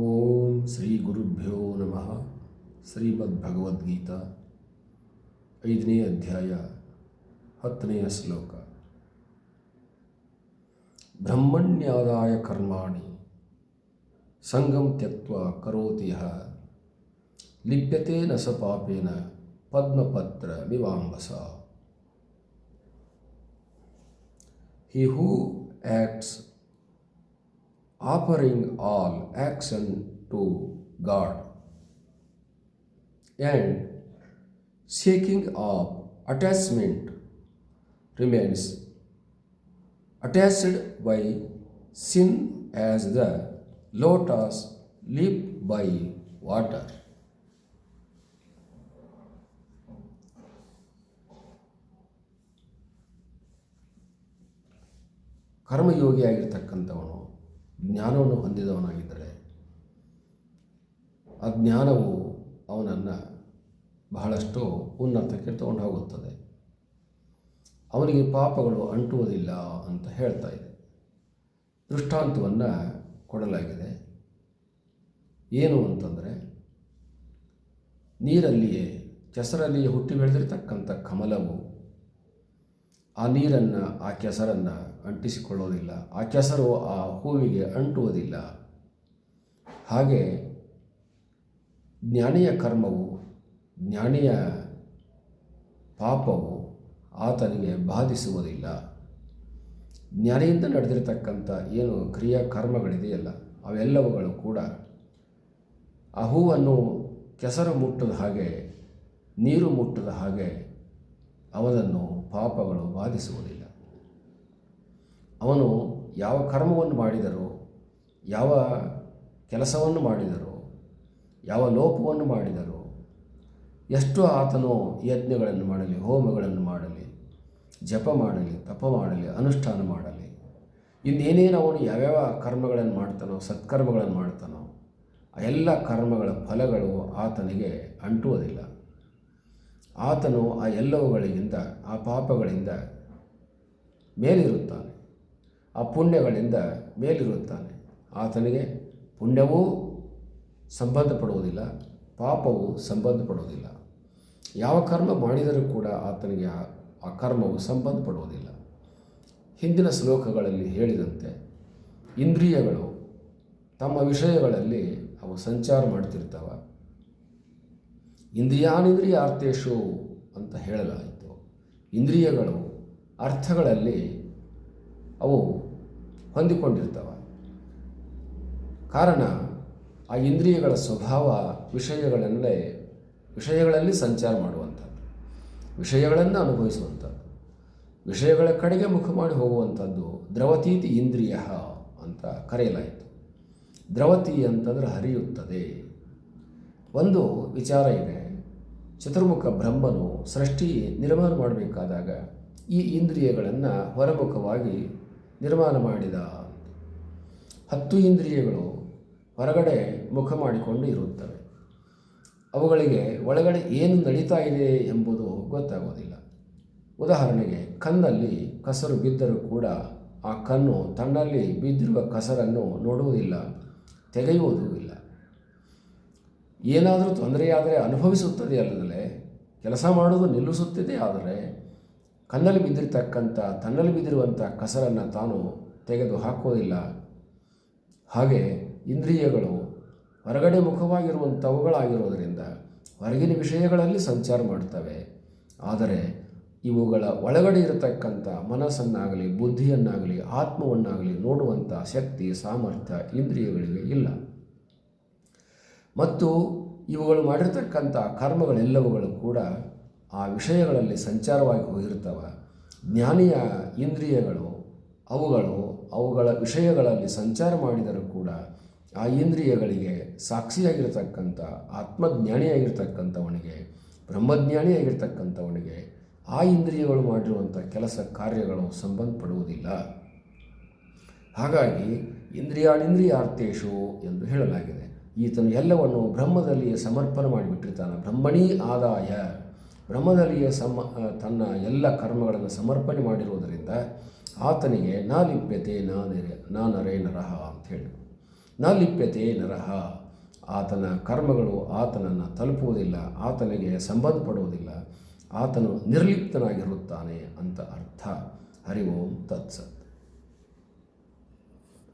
ಓಂ ಶ್ರೀ ಗುರುಭ್ಯೋ ನಮಃ. ಶ್ರೀಮದ್ಭಗವದ್ಗೀತಾ 5ನೇ ಅಧ್ಯಾಯ 10ನೆಯ ಶ್ಲೋಕ. ಬ್ರಹ್ಮಣ್ಯಾದಾಯ ಕರ್ಮಾಣಿ ಸಂಗಂ ತ್ಯಕ್ತ್ವಾ ಕರೋತಿ ಯಃ ಲಿಪ್ಯತೆ ನ ಸ ಪಾಪೇನ ಪದ್ಮಪತ್ರ ವಿವಾಂಬಸ. He who acts offering all action to God and shaking off attachment remains attached by sin as the lotus leaf by water. ಕರ್ಮಯೋಗಿಯಾಗಿರ್ತಕ್ಕಂಥವನು ಜ್ಞಾನವನ್ನು ಹೊಂದಿದವನಾಗಿದ್ದರೆ ಆ ಜ್ಞಾನವು ಅವನನ್ನು ಬಹಳಷ್ಟು ಉನ್ನತಕ್ಕೆ ತಗೊಂಡು ಹೋಗುತ್ತದೆ. ಅವನಿಗೆ ಪಾಪಗಳು ಅಂಟುವುದಿಲ್ಲ ಅಂತ ಹೇಳ್ತಾ ಇದೆ. ದೃಷ್ಟಾಂತವನ್ನು ಕೊಡಲಾಗಿದೆ. ಏನು ಅಂತಂದರೆ, ನೀರಲ್ಲಿಯೇ ಕೆಸರಲ್ಲಿಯೇ ಹುಟ್ಟಿ ಬೆಳೆದಿರ್ತಕ್ಕಂಥ ಕಮಲವು ಆ ನೀರನ್ನು ಆ ಕೆಸರನ್ನು ಅಂಟಿಸಿಕೊಳ್ಳೋದಿಲ್ಲ, ಆ ಕೆಸರು ಆ ಹೂವಿಗೆ ಅಂಟುವುದಿಲ್ಲ. ಹಾಗೆ ಜ್ಞಾನಿಯ ಕರ್ಮವು, ಜ್ಞಾನಿಯ ಪಾಪವು ಆತನಿಗೆ ಬಾಧಿಸುವುದಿಲ್ಲ. ಜ್ಞಾನಿಯಿಂದ ನಡೆದಿರತಕ್ಕಂಥ ಏನು ಕ್ರಿಯಾಕರ್ಮಗಳಿದೆಯಲ್ಲ, ಅವೆಲ್ಲವುಗಳು ಕೂಡ ಆ ಹೂವನ್ನು ಕೆಸರು ಮುಟ್ಟದ ಹಾಗೆ, ನೀರು ಮುಟ್ಟದ ಹಾಗೆ ಅವನನ್ನು ಪಾಪಗಳು ಬಾಧಿಸುವುದಿಲ್ಲ. ಅವನು ಯಾವ ಕರ್ಮವನ್ನು ಮಾಡಿದರೂ, ಯಾವ ಕೆಲಸವನ್ನು ಮಾಡಿದರೂ, ಯಾವ ಲೋಪವನ್ನು ಮಾಡಿದರೂ, ಎಷ್ಟು ಆತನು ಯಜ್ಞಗಳನ್ನು ಮಾಡಲಿ, ಹೋಮಗಳನ್ನು ಮಾಡಲಿ, ಜಪ ಮಾಡಲಿ, ತಪ ಮಾಡಲಿ, ಅನುಷ್ಠಾನ ಮಾಡಲಿ, ಇನ್ನೇನೇನು ಅವನು ಯಾವ್ಯಾವ ಕರ್ಮಗಳನ್ನು ಮಾಡ್ತಾನೋ, ಸತ್ಕರ್ಮಗಳನ್ನು ಮಾಡ್ತಾನೋ, ಆ ಎಲ್ಲ ಕರ್ಮಗಳ ಫಲಗಳು ಆತನಿಗೆ ಅಂಟುವುದಿಲ್ಲ. ಆತನು ಆ ಎಲ್ಲವುಗಳಿಂದ, ಆ ಪಾಪಗಳಿಂದ ಮೇಲಿರುತ್ತಾನೆ, ಆ ಪುಣ್ಯಗಳಿಂದ ಮೇಲಿರುತ್ತಾನೆ. ಆತನಿಗೆ ಪುಣ್ಯವೂ ಸಂಬಂಧಪಡುವುದಿಲ್ಲ, ಪಾಪವು ಸಂಬಂಧಪಡುವುದಿಲ್ಲ. ಯಾವ ಕರ್ಮ ಮಾಡಿದರೂ ಕೂಡ ಆತನಿಗೆ ಆ ಕರ್ಮವು ಸಂಬಂಧಪಡುವುದಿಲ್ಲ. ಹಿಂದಿನ ಶ್ಲೋಕಗಳಲ್ಲಿ ಹೇಳಿದಂತೆ ಇಂದ್ರಿಯಗಳು ತಮ್ಮ ವಿಷಯಗಳಲ್ಲಿ ಅವು ಸಂಚಾರ ಮಾಡ್ತಿರ್ತಾವ. ಇಂದ್ರಿಯಾನಿಂದ್ರಿಯಾರ್ಥೇಶು ಅಂತ ಹೇಳಲಾಯಿತು. ಇಂದ್ರಿಯಗಳು ಅರ್ಥಗಳಲ್ಲಿ ಅವು ಹೊಂದಿಕೊಂಡಿರ್ತವೆ. ಕಾರಣ ಆ ಇಂದ್ರಿಯಗಳ ಸ್ವಭಾವ ವಿಷಯಗಳಲ್ಲಿ ಸಂಚಾರ ಮಾಡುವಂಥದ್ದು, ವಿಷಯಗಳನ್ನು ಅನುಭವಿಸುವಂಥದ್ದು, ವಿಷಯಗಳ ಕಡೆಗೆ ಮುಖ ಮಾಡಿ ಹೋಗುವಂಥದ್ದು ದ್ರವತೀತಿ ಇಂದ್ರಿಯ ಅಂತ ಕರೆಯಲಾಯಿತು. ದ್ರವತಿ ಅಂತಂದರೆ ಹರಿಯುತ್ತದೆ. ಒಂದು ವಿಚಾರ ಇದೆ. ಚತುರ್ಮುಖ ಬ್ರಹ್ಮನು ಸೃಷ್ಟಿ ನಿರ್ಮಾಣ ಮಾಡಬೇಕಾದಾಗ ಈ ಇಂದ್ರಿಯಗಳನ್ನು ಹೊರಮುಖವಾಗಿ ನಿರ್ಮಾಣ ಮಾಡಿದ. 10 ಇಂದ್ರಿಯಗಳು ಹೊರಗಡೆ ಮುಖ ಮಾಡಿಕೊಂಡು ಇರುತ್ತವೆ. ಅವುಗಳಿಗೆ ಒಳಗಡೆ ಏನು ನಡೀತಾ ಇದೆ ಎಂಬುದು ಗೊತ್ತಾಗೋದಿಲ್ಲ. ಉದಾಹರಣೆಗೆ, ಕಣ್ಣಲ್ಲಿ ಕಸರು ಬಿದ್ದರೂ ಕೂಡ ಆ ಕಣ್ಣು ತನ್ನಲ್ಲಿ ಬಿದ್ದಿರುವ ಕಸರನ್ನು ನೋಡುವುದಿಲ್ಲ, ತೆಗೆಯುವುದೂ ಇಲ್ಲ. ಏನಾದರೂ ತೊಂದರೆಯಾದರೆ ಅನುಭವಿಸುತ್ತದೆ ಅಲ್ಲದೆ ಕೆಲಸ ಮಾಡುವುದು ನಿಲ್ಲಿಸುತ್ತದೆ. ಆದರೆ ಕಣ್ಣಲ್ಲಿ ಬಿದ್ದಿರ್ತಕ್ಕಂಥ, ತನ್ನಲ್ಲಿ ಬಿದ್ದಿರುವಂಥ ಕಸರನ್ನು ತಾನು ತೆಗೆದು ಹಾಕುವುದಿಲ್ಲ. ಹಾಗೆ ಇಂದ್ರಿಯಗಳು ಹೊರಗಡೆ ಮುಖವಾಗಿರುವಂಥವುಗಳಾಗಿರೋದರಿಂದ ಹೊರಗಿನ ವಿಷಯಗಳಲ್ಲಿ ಸಂಚಾರ ಮಾಡ್ತವೆ. ಆದರೆ ಇವುಗಳ ಒಳಗಡೆ ಇರತಕ್ಕಂಥ ಮನಸ್ಸನ್ನಾಗಲಿ, ಬುದ್ಧಿಯನ್ನಾಗಲಿ, ಆತ್ಮವನ್ನಾಗಲಿ ನೋಡುವಂಥ ಶಕ್ತಿ, ಸಾಮರ್ಥ್ಯ ಇಂದ್ರಿಯಗಳಿಗೆ ಇಲ್ಲ. ಮತ್ತು ಇವುಗಳು ಮಾಡಿರ್ತಕ್ಕಂಥ ಕರ್ಮಗಳೆಲ್ಲವುಗಳು ಕೂಡ ಆ ವಿಷಯಗಳಲ್ಲಿ ಸಂಚಾರವಾಗಿ ಹೋಗಿರ್ತವೆ. ಜ್ಞಾನಿಯ ಇಂದ್ರಿಯಗಳು ಅವುಗಳ ವಿಷಯಗಳಲ್ಲಿ ಸಂಚಾರ ಮಾಡಿದರೂ ಕೂಡ ಆ ಇಂದ್ರಿಯಗಳಿಗೆ ಸಾಕ್ಷಿಯಾಗಿರ್ತಕ್ಕಂಥ ಆತ್ಮಜ್ಞಾನಿಯಾಗಿರ್ತಕ್ಕಂಥವನಿಗೆ, ಬ್ರಹ್ಮಜ್ಞಾನಿಯಾಗಿರ್ತಕ್ಕಂಥವನಿಗೆ ಆ ಇಂದ್ರಿಯಗಳು ಮಾಡಿರುವಂಥ ಕೆಲಸ ಕಾರ್ಯಗಳು ಸಂಬಂಧಪಡುವುದಿಲ್ಲ. ಹಾಗಾಗಿ ಇಂದ್ರಿಯಾರ್ಥೇಶು ಎಂದು ಹೇಳಲಾಗಿದೆ. ಈತನು ಎಲ್ಲವನ್ನು ಬ್ರಹ್ಮದಲ್ಲಿಯೇ ಸಮರ್ಪಣೆ ಮಾಡಿಬಿಟ್ಟಿರ್ತಾನೆ. ಬ್ರಹ್ಮಣೀ ಆದಾಯ, ಬ್ರಹ್ಮದಲ್ಲಿಯೇ ತನ್ನ ಎಲ್ಲ ಕರ್ಮಗಳನ್ನು ಸಮರ್ಪಣೆ ಮಾಡಿರುವುದರಿಂದ ಆತನಿಗೆ ನಾ ಲಿಪ್ಯತೆ ನಾ ನರೇ ನರಹ ಅಂಥೇಳಿ ನ ಲಿಪ್ಯತೆ ನರಹ, ಆತನ ಕರ್ಮಗಳು ಆತನನ್ನು ತಲುಪುವುದಿಲ್ಲ, ಆತನಿಗೆ ಸಂಬಂಧಪಡುವುದಿಲ್ಲ, ಆತನು ನಿರ್ಲಿಪ್ತನಾಗಿರುತ್ತಾನೆ ಅಂತ ಅರ್ಥ. ಹರಿ ಓಂ ತತ್ಸತ್.